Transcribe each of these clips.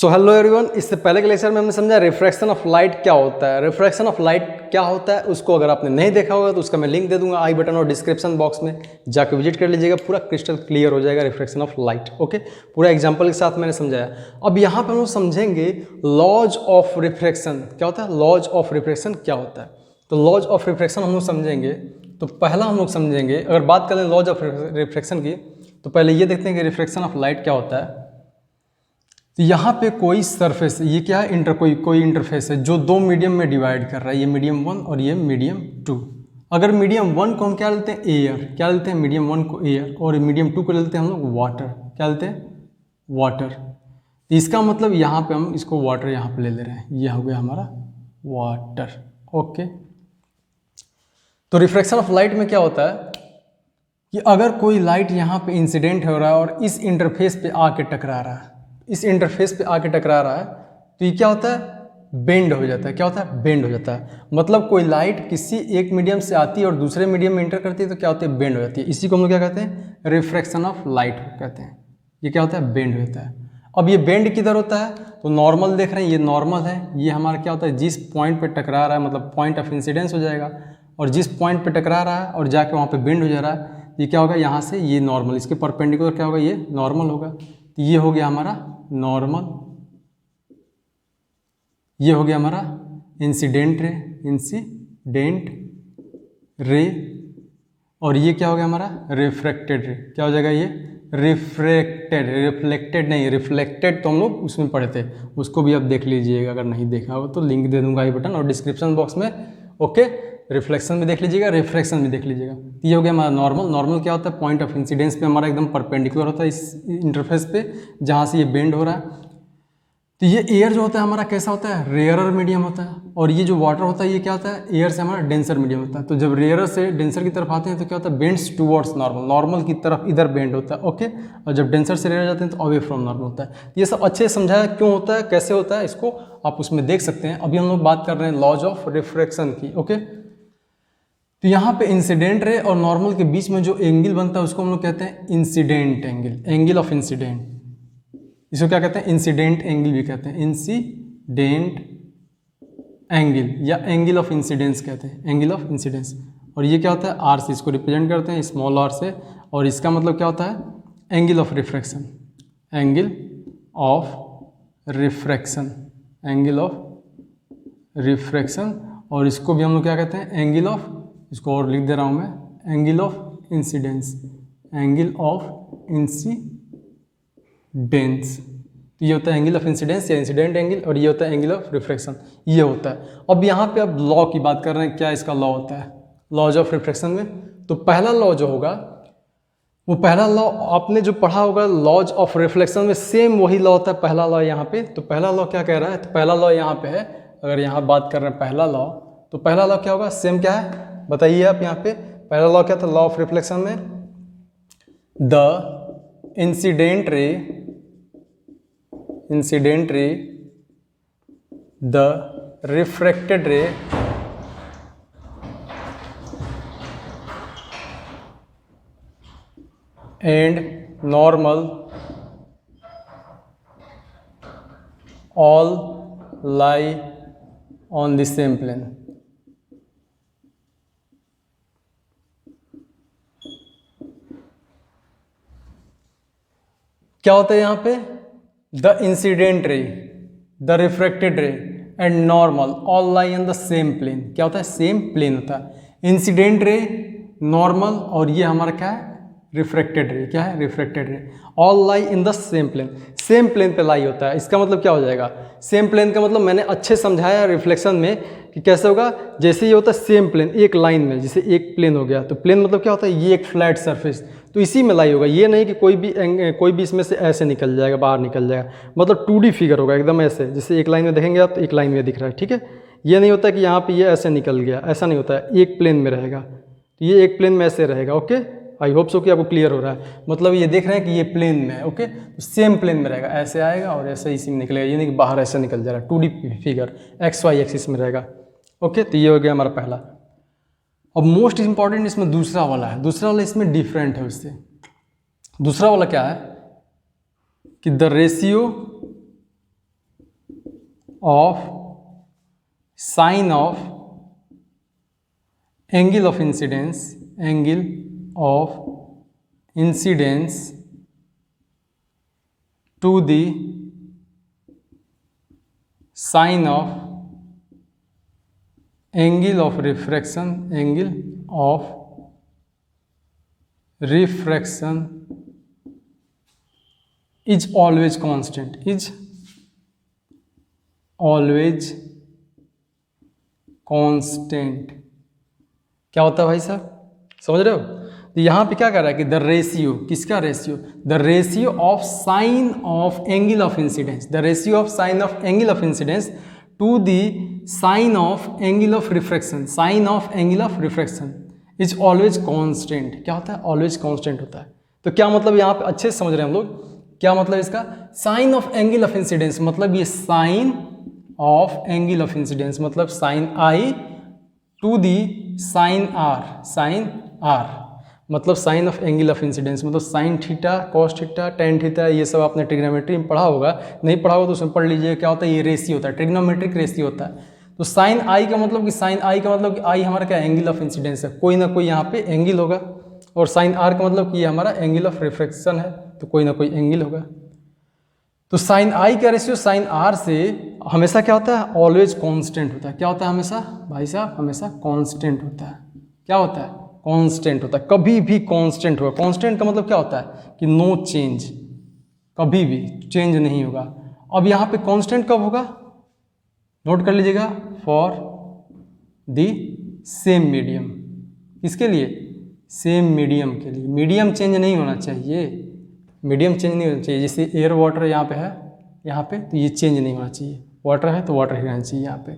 So hello everyone, इससे पहले के लेक्चर में हमने समझा रिफ्रैक्शन ऑफ लाइट क्या होता है। रिफ्रैक्शन ऑफ लाइट क्या होता है उसको अगर आपने नहीं देखा होगा तो उसका मैं लिंक दे दूंगा आई बटन और डिस्क्रिप्शन बॉक्स में, जाकर विजिट कर लीजिएगा। पूरा क्रिस्टल क्लियर हो जाएगा रिफ्रैक्शन ऑफ लाइट। ओके, पूरा एग्जांपल के साथ मैंने समझाया। अब यहाँ पर हम लोग समझेंगे लॉज ऑफ रिफ्रैक्शन क्या होता है। लॉज ऑफ रिफ्रैक्शन क्या होता है, तो लॉज ऑफ रिफ्रैक्शन हम लोग समझेंगे। तो पहला हम लोग समझेंगे, अगर बात करें लॉज ऑफ रिफ्रैक्शन की, तो पहले ये देखते हैं कि रिफ्रैक्शन ऑफ लाइट क्या होता है। तो यहाँ पे कोई सरफेस, ये क्या है, कोई इंटरफेस है जो दो मीडियम में डिवाइड कर रहा है, ये मीडियम 1 और ये मीडियम 2। अगर मीडियम 1 को हम क्या लेते हैं, एयर, क्या लेते हैं, मीडियम 1 को एयर, और मीडियम 2 को लेते हैं हम लोग वाटर, क्या लेते हैं, वाटर। तो इसका मतलब यहाँ पे हम इसको वाटर यहाँ पे ले रहे हैं, ये हो गया हमारा वाटर। ओके, तो रिफ्रैक्शन ऑफ लाइट में क्या होता है कि अगर कोई लाइट यहाँ पे इंसिडेंट हो रहा है और इस इंटरफेस पे आके टकरा रहा है, इस इंटरफेस पे आके टकरा रहा है, तो ये क्या होता है, बेंड हो जाता है। क्या होता है, बेंड हो जाता है। मतलब कोई लाइट किसी एक मीडियम से आती है और दूसरे मीडियम में इंटर करती है तो क्या होती है, बेंड हो जाती है। इसी को हम लोग क्या कहते हैं, रिफ्रैक्शन ऑफ लाइट कहते हैं। ये क्या होता है, बेंड हो जाता है। अब ये बेंड किधर होता है, तो नॉर्मल देख रहे हैं, ये नॉर्मल है। ये हमारा क्या होता है, जिस पॉइंट पर टकरा रहा है, मतलब पॉइंट ऑफ इंसिडेंस हो जाएगा, और जिस पॉइंट पर टकरा रहा है और जाके वहाँ पर बेंड हो जा रहा है, ये क्या होगा, यहाँ से ये नॉर्मल, इसके परपेंडिकुलर क्या होगा, ये नॉर्मल होगा। तो ये हो गया हमारा नॉर्मल, ये हो गया हमारा इंसिडेंट रे, इंसिडेंट रे, और ये क्या हो गया हमारा रिफ्रैक्टेड रे। क्या हो जाएगा, ये रिफ्रैक्टेड, रिफ्लेक्टेड नहीं, रिफ्लेक्टेड तो हम लोग उसमें पढ़े थे, उसको भी आप देख लीजिएगा। अगर नहीं देखा हो तो लिंक दे दूंगा आई बटन और डिस्क्रिप्शन बॉक्स में। ओके, रिफ्लेक्शन भी देख लीजिएगा, रिफ्रैक्शन भी देख लीजिएगा। ये हो गया हमारा नॉर्मल। नॉर्मल क्या होता है, पॉइंट ऑफ इंसिडेंस पे हमारा एकदम परपेंडिकुलर होता है इस इंटरफेस पे जहाँ से ये बेंड हो रहा है। तो ये एयर जो होता है हमारा कैसा होता है, रेयरर मीडियम होता है, और ये जो वाटर होता है ये क्या होता है, एयर से हमारा डेंसर मीडियम होता है। तो जब रेयरर से डेंसर की तरफ आते हैं तो क्या होता है, बेंड्स टूवर्ड्स नॉर्मल, नॉर्मल की तरफ इधर बेंड होता है। ओके, और जब डेंसर से रेयर जाते हैं तो अवे फ्रॉम नॉर्मल होता है। ये सब अच्छे से समझाया क्यों होता है, कैसे होता है, इसको आप उसमें देख सकते हैं। अभी हम लोग बात कर रहे हैं लॉज ऑफ रिफ्रैक्शन की। ओके, तो यहाँ पे इंसिडेंट रे और नॉर्मल के बीच में जो एंगल बनता है उसको हम लोग कहते हैं incident angle, angle of incident. इसको क्या कहते हैं, इंसिडेंट एंगल भी कहते हैं, इंसिडेंट एंगल या एंगल ऑफ इंसिडेंस कहते हैं, एंगल ऑफ इंसिडेंस। और ये क्या होता है, आर से इसको रिप्रेजेंट करते हैं, स्मॉल आर से, और इसका मतलब क्या होता है, angle of refraction, angle of refraction, angle of refraction. और इसको भी हम लोग क्या कहते हैं, एंगल ऑफ, इसको और लिख दे रहा हूँ मैं, angle of incidence, angle of incidence. तो ये होता है एंगल ऑफ इंसिडेंस या इंसिडेंट एंगल, और ये होता है एंगल ऑफ रिफ्रैक्शन, ये होता है। अब यहाँ पे अब लॉ की बात कर रहे हैं, क्या इसका लॉ होता है लॉज ऑफ रिफ्रैक्शन में। तो पहला लॉ जो होगा, वो पहला लॉ आपने जो पढ़ा होगा लॉज ऑफ रिफ्लेक्शन में, सेम वही लॉ होता है पहला लॉ यहाँ पे। तो पहला लॉ क्या कह रहा है, तो पहला लॉ यहाँ पे है, अगर यहाँ बात कर रहे हैं पहला लॉ, तो पहला लॉ क्या होगा, सेम क्या है बताइए आप। यहाँ पे पहला लॉ क्या था, लॉ ऑफ रिफ्लेक्शन में, द इंसिडेंट रे, incident ray, the refracted ray, and normal all lie on the same plane। क्या होता है यहाँ पे, the incident ray, the refracted ray and normal all lie in the same plane. क्या होता है, सेम प्लेन होता है। इंसिडेंट रे, नॉर्मल, और ये हमारा क्या है, रिफ्रैक्टेड रे, क्या है, refracted ray, all lie in the same plane, same plane पे लाई होता है। इसका मतलब क्या हो जाएगा, सेम प्लेन का मतलब मैंने अच्छे समझाया रिफ्लेक्शन में कि कैसे होगा। जैसे ये होता है सेम प्लेन, एक लाइन में, जैसे एक प्लेन हो गया, तो प्लेन मतलब क्या होता है, ये एक फ्लैट सरफेस, तो इसी में लाई होगा। ये नहीं कि कोई भी इसमें से ऐसे निकल जाएगा, बाहर निकल जाएगा, मतलब 2D फिगर होगा एकदम ऐसे, जैसे एक लाइन में देखेंगे आप तो एक लाइन में दिख रहा है, ठीक है। ये नहीं होता कि यहाँ पे ये ऐसे निकल गया, ऐसा नहीं होता है, एक प्लेन में रहेगा, तो ये एक प्लेन में ऐसे रहेगा। ओके, आई होप सो कि आपको क्लियर हो रहा है। मतलब ये देख रहे हैं कि ये प्लेन में है, ओके, तो सेम प्लेन में रहेगा, ऐसे आएगा और ऐसे इसी में निकलेगा, ये नहीं कि बाहर ऐसे निकल जा रहा है, 2D फिगर XY एक्सिस में रहेगा। ओके, तो ये हो गया हमारा पहला। अब मोस्ट इंपॉर्टेंट इसमें दूसरा वाला है, दूसरा वाला इसमें डिफरेंट है उससे। दूसरा वाला क्या है कि the ratio of sine of angle of incidence, angle of incidence to the sine of angle of refraction, angle of refraction is always constant, is always constant. क्या होता है भाई साहब, समझ रहे हो? तो यहाँ पे क्या कर रहा है कि द रेशियो, किसका ratio? The ratio of sine of angle of incidence, the ratio of sine of angle of incidence to the sine of angle of refraction, sine of angle of refraction is always constant. क्या होता है? Always constant होता है। तो क्या मतलब यहाँ पे अच्छे से समझ रहे हैं हम लोग, क्या मतलब इसका? Sine of angle of incidence मतलब ये sine of angle of incidence मतलब sine i to the sine r, sine r मतलब sine of angle of incidence मतलब sine theta, cos theta, tan theta, ये सब आपने ट्रिग्नोमेट्री में पढ़ा होगा, नहीं पढ़ा होगा तो उसमें पढ़ लीजिए। क्या होता है? ये रेशियो होता है, ट्रिग्नोमेट्रिक रेशियो होता है। तो साइन आई का मतलब कि साइन आई का मतलब कि आई हमारा क्या? एंगल ऑफ इंसिडेंस है, कोई ना कोई यहाँ पे एंगल होगा। और साइन आर का मतलब कि ये हमारा एंगल ऑफ रिफ्रैक्शन है, तो कोई ना कोई एंगल होगा। तो साइन आई का रेशियो साइन आर से हमेशा क्या होता है? ऑलवेज कांस्टेंट होता है। क्या होता है हमेशा भाई साहब? हमेशा कांस्टेंट होता है। क्या होता है? कांस्टेंट होता है, कभी भी कांस्टेंट होगा। कांस्टेंट का मतलब क्या होता है? कि नो चेंज, कभी भी चेंज नहीं होगा। अब यहाँ पे कांस्टेंट कब होगा? नोट कर लीजिएगा, फॉर द सेम मीडियम। किसके लिए? सेम मीडियम के लिए। मीडियम चेंज नहीं होना चाहिए, मीडियम चेंज नहीं होना चाहिए। जैसे एयर वाटर यहाँ पे है, यहाँ पे, तो ये चेंज नहीं होना चाहिए। वाटर है तो वाटर ही रहना चाहिए यहाँ पे।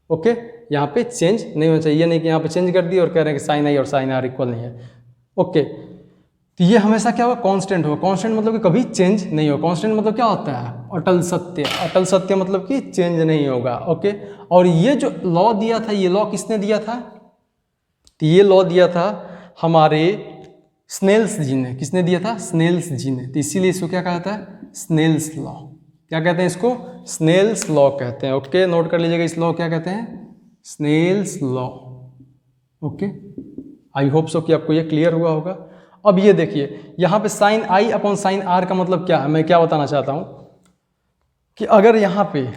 ओके, यहाँ पे चेंज नहीं होना चाहिए। ये नहीं कि यहाँ पे चेंज कर दिया और कह रहे हैं कि साइन आई और साइन आर इक्वल नहीं है। ओके, तो ये हमेशा क्या होगा? कांस्टेंट होगा। कांस्टेंट मतलब कि कभी चेंज नहीं होगा। कांस्टेंट मतलब क्या होता है? अटल सत्य। अटल सत्य मतलब कि चेंज नहीं होगा। ओके, और ये जो लॉ दिया था, ये लॉ किसने दिया था? तो ये लॉ दिया था हमारे स्नेल्स जी ने। किसने दिया था? स्नेल्स जी ने। तो इसीलिए इसको क्या कहता है? Snell's law. क्या कहते हैं इसको? स्नेल्स लॉ कहते हैं। ओके, नोट कर लीजिएगा, इस लॉ क्या कहते हैं? Snell's law. Okay, I hope so कि आपको ये क्लियर हुआ होगा। अब ये देखिए, यहाँ पे sine i upon sine r का मतलब क्या है? मैं क्या बताना चाहता हूँ कि अगर यहाँ पे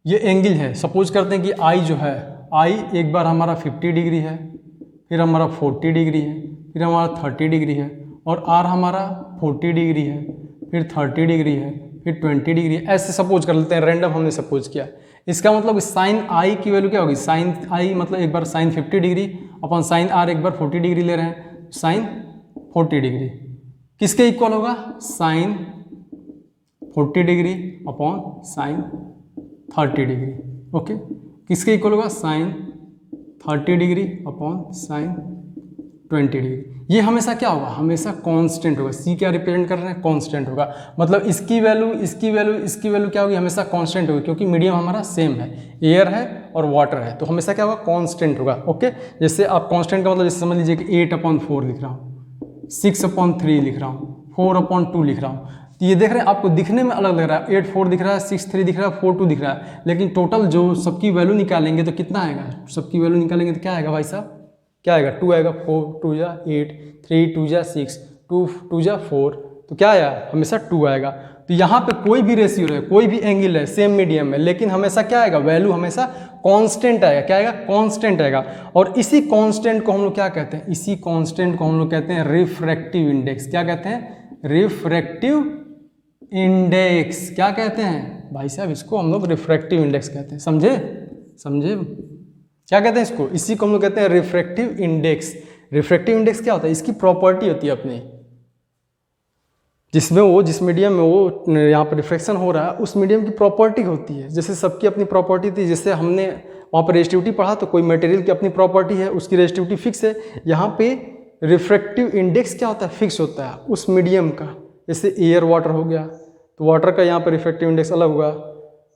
ये एंगल है, सपोज करते हैं कि आई जो है, आई एक बार हमारा 50 डिग्री है, फिर हमारा 40 डिग्री है, फिर हमारा 30 डिग्री है, और आर हमारा 40 डिग्री है, फिर 30 डिग्री है, फिर 20 डिग्री है। ऐसे सपोज कर लेते हैं, रैंडम हमने सपोज किया। इसका मतलब साइन आई की वैल्यू क्या होगी? साइन आई मतलब एक बार sine 50 degree upon sine r एक बार 40 डिग्री ले रहे हैं, साइन 40 डिग्री किसके इक्वल होगा? Sine 40 degree upon sine 30 degree. Okay, किसके इक्वल होगा? Sine 30 degree upon sine 20 degree. ये हमेशा क्या होगा? हमेशा कांस्टेंट होगा। सी क्या रिप्रेजेंट कर रहे हैं? कांस्टेंट होगा। मतलब इसकी वैल्यू, इसकी वैल्यू, इसकी वैल्यू क्या होगी? हमेशा कांस्टेंट होगी, क्योंकि मीडियम हमारा सेम है, एयर है और वाटर है, तो हमेशा क्या होगा? कांस्टेंट होगा। ओके, जैसे आप कांस्टेंट का मतलब जैसे समझ लीजिए कि 8/4 लिख रहा हूँ, 6/3 लिख रहा हूँ, 4/2 लिख रहा हूँ। तो ये देख रहे हैं, आपको दिखने में अलग लग रहा है, 8/4 दिख रहा है, 6/3 दिख रहा है, 4/2 दिख रहा है, लेकिन टोटल जो सबकी वैल्यू निकालेंगे तो कितना आएगा? सबकी वैल्यू निकालेंगे तो क्या आएगा भाई साहब? क्या आएगा? 2 आएगा। 4 2 जा 8, 3 2 जा 6, 2 2 जा 4, तो क्या आया? हमेशा 2 आएगा। तो यहाँ पे कोई भी रेशियो है, कोई भी एंगल है, सेम मीडियम में, लेकिन हमेशा क्या आएगा? वैल्यू हमेशा कांस्टेंट आएगा। क्या आएगा? कांस्टेंट आएगा। और इसी कांस्टेंट को हम लोग क्या कहते हैं? इसी कांस्टेंट को हम लोग कहते हैं रिफ्रैक्टिव इंडेक्स। क्या कहते हैं? Refractive index. क्या कहते हैं भाई साहब? इसको हम लोग रिफ्रैक्टिव इंडेक्स कहते हैं। समझे? समझे? क्या कहते हैं इसको? इसी को हम लोग कहते हैं रिफ्रैक्टिव इंडेक्स। रिफ्रैक्टिव इंडेक्स क्या होता है? इसकी प्रॉपर्टी होती है अपनी, जिसमें वो, जिस मीडियम में वो यहाँ पर रिफ्रैक्शन हो रहा है, उस मीडियम की प्रॉपर्टी होती है। जैसे सबकी अपनी प्रॉपर्टी थी, जैसे हमने वहाँ पर रेजिस्टिविटी पढ़ा, तो कोई मटेरियल की अपनी प्रॉपर्टी है, उसकी रेजिस्टिविटी फिक्स है। यहाँ पे रिफ्रैक्टिव इंडेक्स क्या होता है? फिक्स होता है उस मीडियम का। जैसे एयर वाटर हो गया, तो वाटर का यहाँ पर रिफ्रैक्टिव इंडेक्स अलग होगा,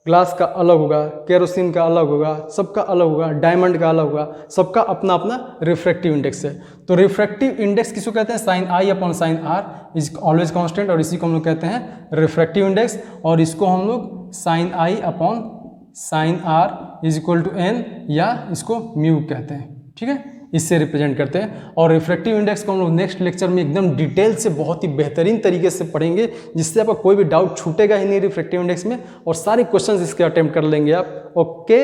ग्लास का अलग होगा, केरोसिन का अलग होगा, सबका अलग होगा, डायमंड का अलग होगा, सबका अपना अपना रिफ्रैक्टिव इंडेक्स है। तो रिफ्रैक्टिव इंडेक्स किसको कहते हैं? Sine i upon sine r is always constant, और इसी को हम लोग कहते हैं रिफ्रैक्टिव इंडेक्स। और इसको हम लोग sine i upon sine r is equal to n, या इसको म्यू कहते हैं, ठीक है, इससे रिप्रेजेंट करते हैं। और रिफ्रैक्टिव इंडेक्स को हम लोग नेक्स्ट लेक्चर में एकदम डिटेल से बहुत ही बेहतरीन तरीके से पढ़ेंगे, जिससे आपका कोई भी डाउट छूटेगा ही नहीं रिफ्रैक्टिव इंडेक्स में, और सारे क्वेश्चंस इसके अटेम्प्ट कर लेंगे आप। ओके,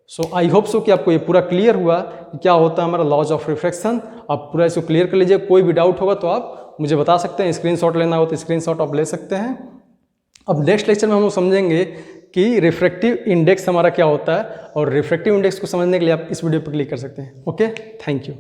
सो आई होप सो कि आपको ये पूरा क्लियर हुआ कि क्या होता है हमारा लॉज ऑफ रिफ्रैक्शन। आप पूरा इसको क्लियर कर लीजिए। कोई भी डाउट होगा तो आप मुझे बता सकते हैं, स्क्रीनशॉट लेना हो तो स्क्रीनशॉट आप ले सकते हैं। अब नेक्स्ट लेक्चर में हम लोग समझेंगे कि रिफ्रैक्टिव इंडेक्स हमारा क्या होता है, और रिफ्रैक्टिव इंडेक्स को समझने के लिए आप इस वीडियो पर क्लिक कर सकते हैं। Okay, thank you.